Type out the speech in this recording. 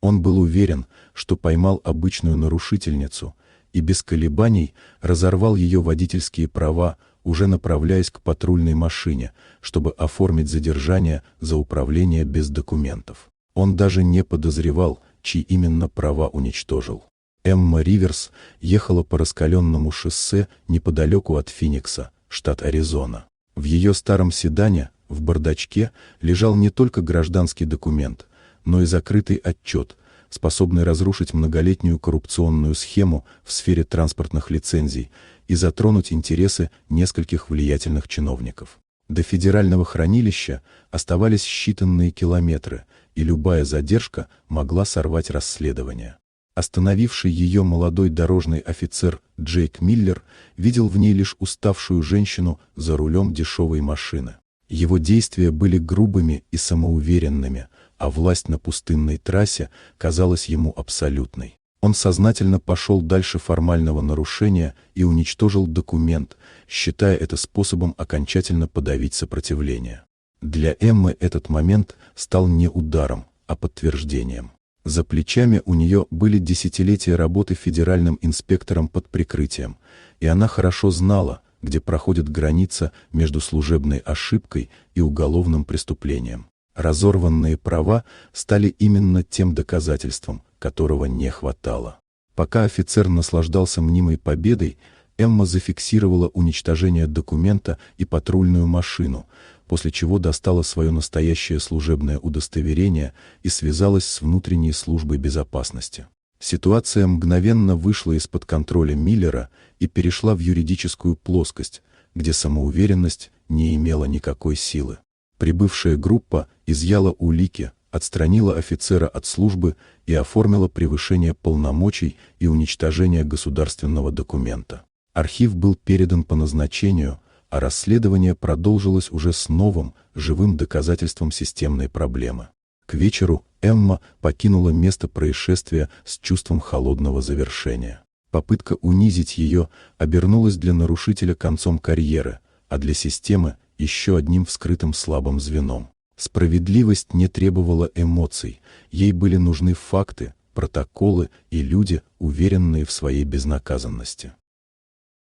Он был уверен, что поймал обычную нарушительницу, и без колебаний разорвал ее водительские права, уже направляясь к патрульной машине, чтобы оформить задержание за управление без документов. Он даже не подозревал, чьи именно права уничтожил. Эмма Риверс ехала по раскаленному шоссе неподалеку от Финикса, штат Аризона. В ее старом седане, в бардачке, лежал не только гражданский документ, но и закрытый отчет, способный разрушить многолетнюю коррупционную схему в сфере транспортных лицензий и затронуть интересы нескольких влиятельных чиновников. До федерального хранилища оставались считанные километры, и любая задержка могла сорвать расследование. Остановивший ее молодой дорожный офицер Джейк Миллер видел в ней лишь уставшую женщину за рулем дешевой машины. Его действия были грубыми и самоуверенными, а власть на пустынной трассе казалась ему абсолютной. Он сознательно пошел дальше формального нарушения и уничтожил документ, считая это способом окончательно подавить сопротивление. Для Эммы этот момент стал не ударом, а подтверждением. За плечами у нее были десятилетия работы федеральным инспектором под прикрытием, и она хорошо знала, где проходит граница между служебной ошибкой и уголовным преступлением. Разорванные права стали именно тем доказательством, которого не хватало. Пока офицер наслаждался мнимой победой, Эмма зафиксировала уничтожение документа и патрульную машину, после чего достала свое настоящее служебное удостоверение и связалась с внутренней службой безопасности. Ситуация мгновенно вышла из-под контроля Миллера и перешла в юридическую плоскость, где самоуверенность не имела никакой силы. Прибывшая группа изъяла улики, отстранила офицера от службы и оформила превышение полномочий и уничтожение государственного документа. Архив был передан по назначению, а расследование продолжилось уже с новым, живым доказательством системной проблемы. К вечеру Эмма покинула место происшествия с чувством холодного завершения. Попытка унизить ее обернулась для нарушителя концом карьеры, а для системы – еще одним вскрытым слабым звеном. Справедливость не требовала эмоций, ей были нужны факты, протоколы и люди, уверенные в своей безнаказанности.